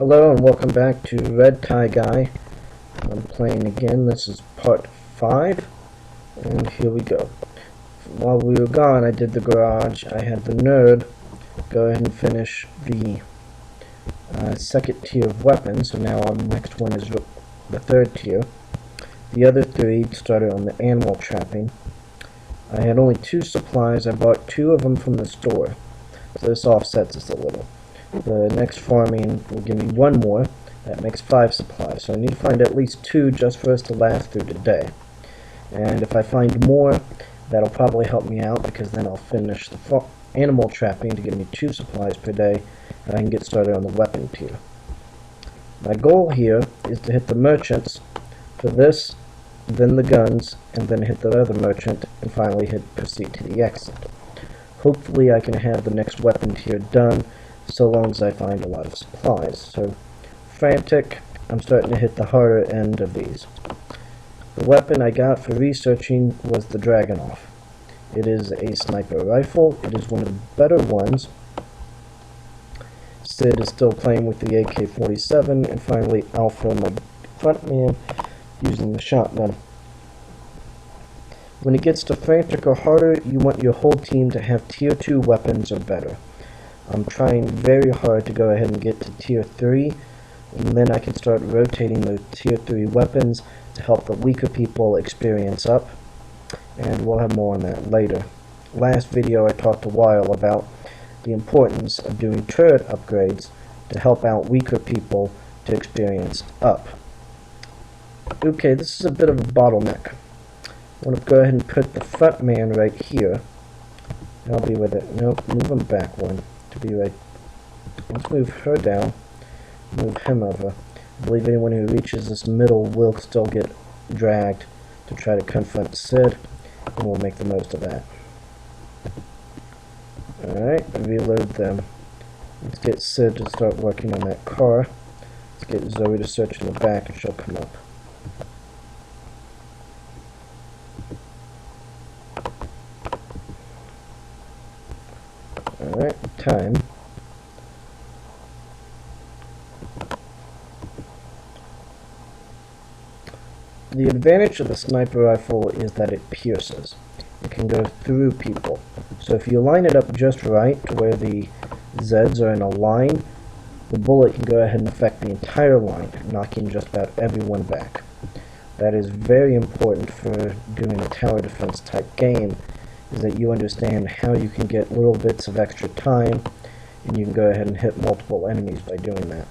Hello and welcome back to Red Tie Guy. I'm playing again. This is part 5, and here we go. While we were gone, I did the garage. I had the nerd go ahead and finish the second tier of weapons, so now our next one is the third tier. The other 3 started on the animal trapping. I had only 2 supplies. I bought 2 of them from the store, so this offsets us a little. The next farming will give me 1 more. That makes 5 supplies. So I need to find at least 2 just for us to last through the day. And if I find more, that'll probably help me out, because then I'll finish the animal trapping to give me 2 supplies per day, and I can get started on the weapon tier. My goal here is to hit the merchants for this, then the guns, and then hit the other merchant, and finally proceed to the exit. Hopefully I can have the next weapon tier done, so long as I find a lot of supplies. So, frantic, I'm starting to hit the harder end of these. The weapon I got for researching was the Dragunov. It is a sniper rifle. It is one of the better ones. Sid is still playing with the AK-47, and finally Alpha, my front man, using the shotgun. When it gets to frantic or harder, you want your whole team to have tier 2 weapons or better. I'm trying very hard to go ahead and get to tier 3, and then I can start rotating the tier 3 weapons to help the weaker people experience up, and we'll have more on that later. Last video I talked a while about the importance of doing turret upgrades to help out weaker people to experience up. Okay, this is a bit of a bottleneck. I want to go ahead and put the front man right here. I'll be with it. Nope, move him back one. To be right. Let's move her down. Move him over. I believe anyone who reaches this middle will still get dragged to try to confront Sid, and we'll make the most of that. Alright, reload them. Let's get Sid to start working on that car. Let's get Zoe to search in the back, and she'll come up. Alright, time. The advantage of the sniper rifle is that it pierces. It can go through people. So if you line it up just right to where the Zeds are in a line, the bullet can go ahead and affect the entire line, knocking just about everyone back. That is very important for doing a tower defense type game, is that you understand how you can get little bits of extra time, and you can go ahead and hit multiple enemies by doing that.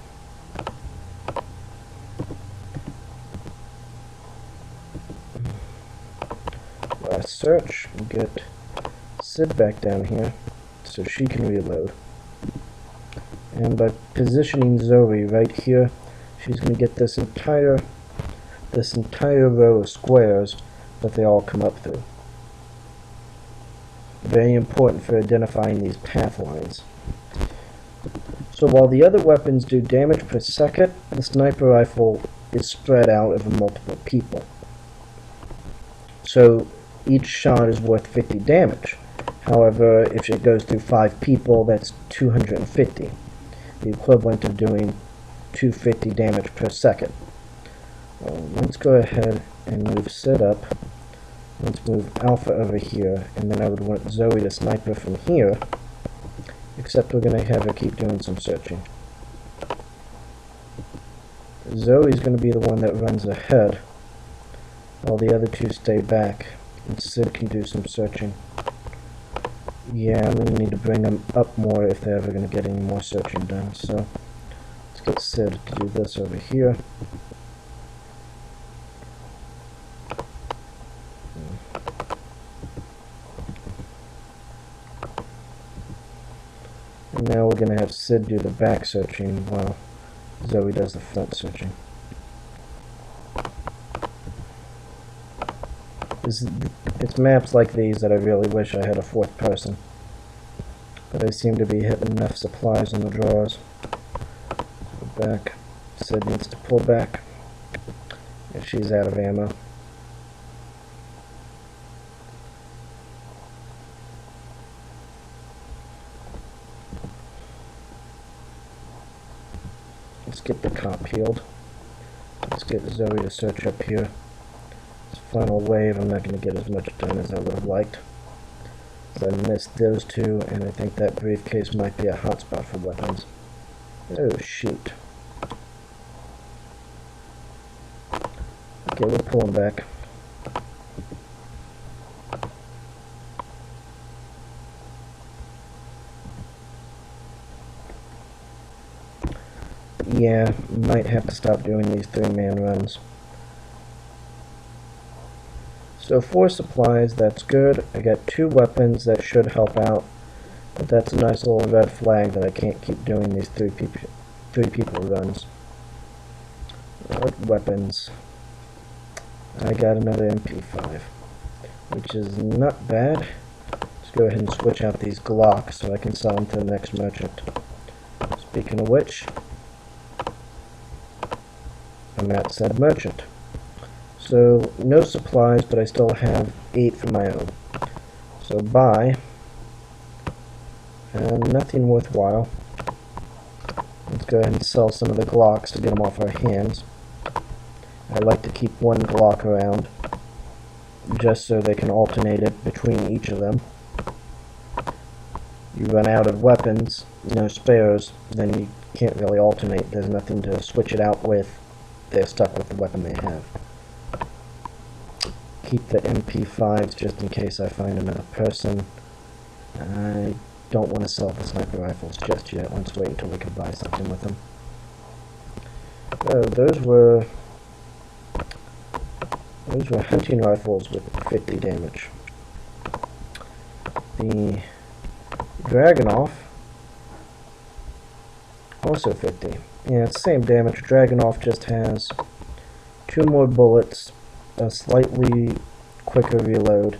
Last search, and get Sid back down here so she can reload. And by positioning Zoe right here, she's going to get this entire row of squares that they all come up through. Very important for identifying these path lines. So while the other weapons do damage per second, the sniper rifle is spread out over multiple people. So each shot is worth 50 damage. However, if it goes through 5 people, that's 250. The equivalent of doing 250 damage per second. Let's go ahead and move Sid up. Let's move Alpha over here, and then I would want Zoe to snipe her from here, except we're going to have her keep doing some searching. Zoe's going to be the one that runs ahead, while the other 2 stay back, and Sid can do some searching. Yeah, I'm going to need to bring them up more if they're ever going to get any more searching done, so let's get Sid to do this over here. And now we're going to have Sid do the back searching while Zoe does the front searching. It's maps like these that I really wish I had a 4th person. But I seem to be hitting enough supplies in the drawers. Go back. Sid needs to pull back if she's out of ammo. Let's get the cop healed. Let's get Zoe to search up here. This final wave, I'm not going to get as much done as I would have liked. So I missed those two, and I think that briefcase might be a hotspot for weapons. Oh, shoot. Okay, we're pulling back. Yeah, might have to stop doing these 3-man runs. So 4 supplies, that's good. I got 2 weapons that should help out. But that's a nice little red flag that I can't keep doing these 3 people runs. What weapons? I got another MP5, which is not bad. Let's go ahead and switch out these Glocks so I can sell them to the next merchant. Speaking of which, I'm at said merchant. So, no supplies, but I still have 8 for my own. So buy, and nothing worthwhile. Let's go ahead and sell some of the Glocks to get them off our hands. I like to keep 1 Glock around, just so they can alternate it between each of them. You run out of weapons, no spares, then you can't really alternate. There's nothing to switch it out with. They're stuck with the weapon they have. Keep the MP5s just in case I find another person. I don't want to sell the sniper rifles just yet. Let's wait until we can buy something with them. Oh, those were hunting rifles with 50 damage. The Dragunov, also 50. Yeah, it's the same damage. Dragunov just has 2 more bullets, a slightly quicker reload,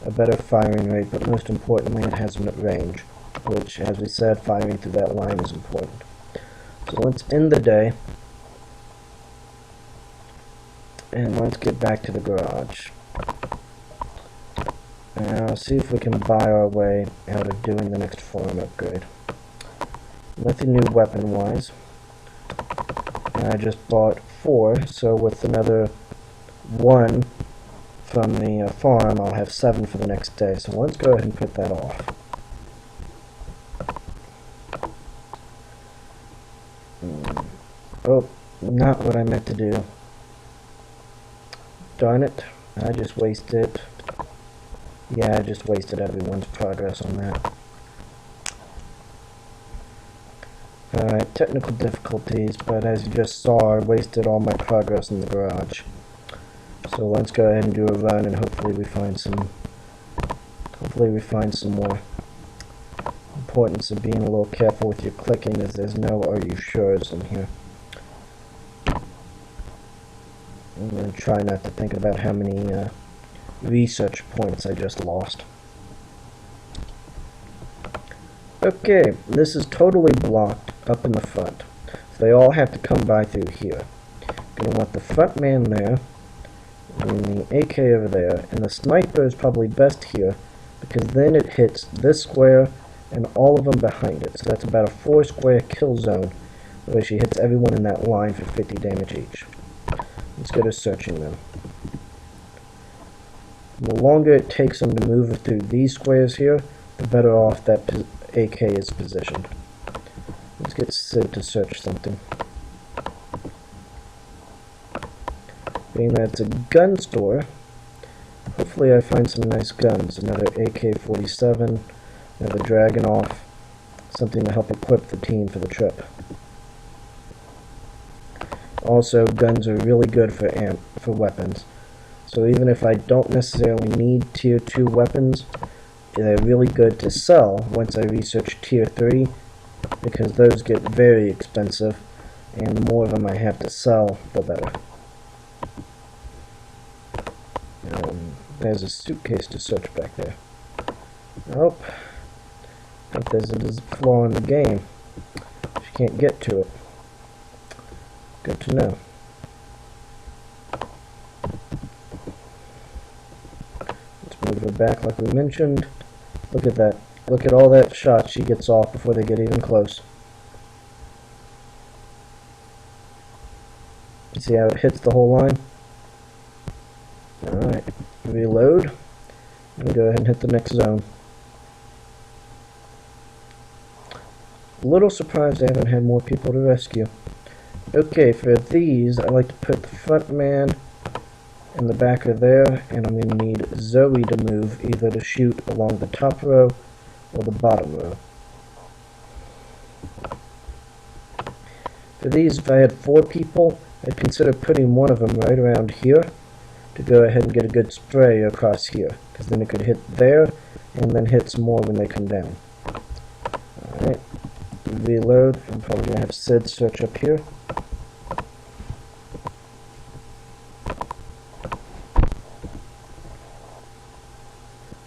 a better firing rate, but most importantly it has range, which, as we said, firing through that line is important. So let's end the day, and let's get back to the garage. Now, see if we can buy our way out of doing the next farm upgrade. Nothing new weapon-wise. I just bought 4, so with another 1 from the farm, I'll have 7 for the next day. So let's go ahead and put that off. Oh, not what I meant to do. Darn it, I just wasted... Yeah, I just wasted everyone's progress on that. Alright, technical difficulties, but as you just saw, I wasted all my progress in the garage. So let's go ahead and do a run, and hopefully we find some more. Importance of being a little careful with your clicking is there's no "are you sure's" in here. I'm going to try not to think about how many research points I just lost. Okay, this is totally blocked up in the front. So they all have to come by through here. Gonna want the front man there, and the AK over there, and the sniper is probably best here, because then it hits this square and all of them behind it. So that's about a 4 square kill zone, where she hits everyone in that line for 50 damage each. Let's go to searching them. The longer it takes them to move through these squares here, the better off that AK is positioned. Let's get Sid to search something. Being that it's a gun store, hopefully I find some nice guns. Another AK-47, another Dragunov, something to help equip the team for the trip. Also, guns are really good for weapons. So even if I don't necessarily need tier 2 weapons, they're really good to sell once I research tier 3, because those get very expensive, and the more of them I have to sell, the better. There's a suitcase to search back there. Nope. I think there's a flaw in the game. She can't get to it. Good to know. Let's move her back like we mentioned. Look at that. Look at all that shots she gets off before they get even close. You see how it hits the whole line? Alright, reload, and go ahead and hit the next zone. A little surprised I haven't had more people to rescue. Okay, for these, I like to put the front man in the back of there, and I'm going to need Zoe to move either to shoot along the top row or the bottom row. For these, if I had 4 people, I'd consider putting one of them right around here to go ahead and get a good spray across here, because then it could hit there and then hit some more when they come down. Alright, reload. I'm probably going to have Sid search up here.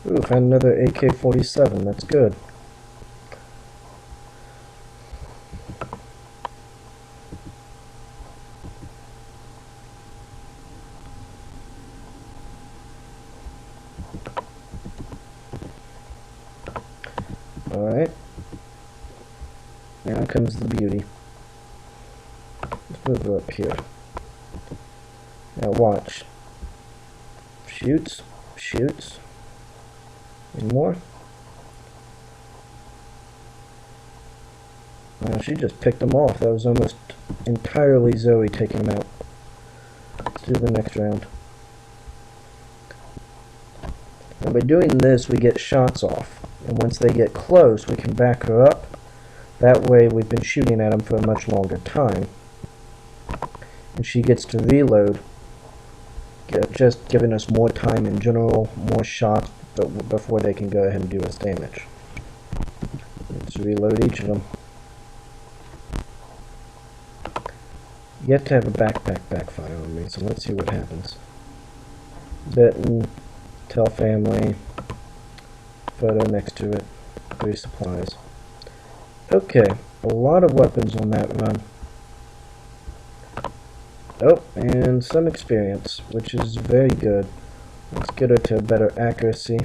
Ooh, found another AK-47, that's good. Alright. Now comes the beauty. Let's move her up here. Now watch. Shoots, shoots. Any more? Well, she just picked them off. That was almost entirely Zoe taking them out. Let's do the next round. Now by doing this, we get shots off. And once they get close, we can back her up. That way we've been shooting at them for a much longer time. And she gets to reload, just giving us more time in general, more shots before they can go ahead and do us damage. Let's reload each of them. Yet to have a backfire on me, so let's see what happens. Bitten, tell family, photo next to it, 3 supplies. Okay, a lot of weapons on that run. Oh, and some experience, which is very good. Let's get her to a better accuracy.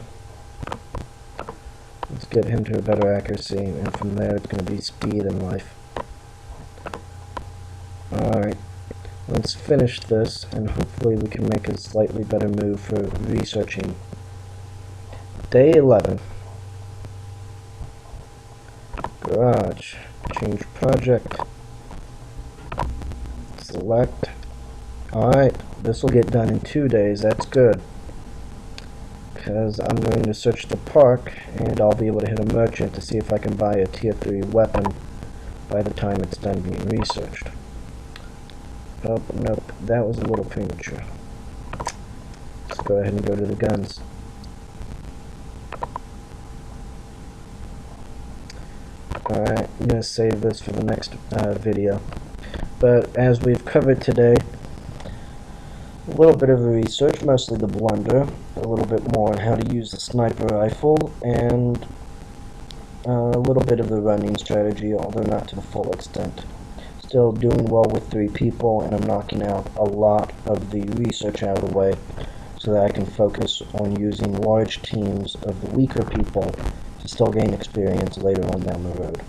Let's get him to a better accuracy, and from there it's going to be speed and life. Alright, let's finish this, and hopefully we can make a slightly better move for researching. Day 11. Garage. Change project. Select. Alright, this will get done in 2 days, that's good. Because I'm going to search the park, and I'll be able to hit a merchant to see if I can buy a tier 3 weapon by the time it's done being researched. Oh, nope, that was a little premature. Let's go ahead and go to the guns. Alright, I'm going to save this for the next video. But as we've covered today, a little bit of research, mostly the blunder, a little bit more on how to use the sniper rifle, and a little bit of the running strategy, although not to the full extent. Still doing well with 3 people, and I'm knocking out a lot of the research out of the way so that I can focus on using large teams of the weaker people to still gain experience later on down the road.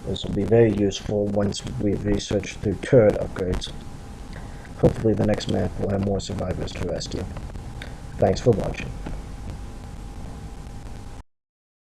This will be very useful once we've researched through turret upgrades. Hopefully the next map will have more survivors to rescue. Thanks for watching.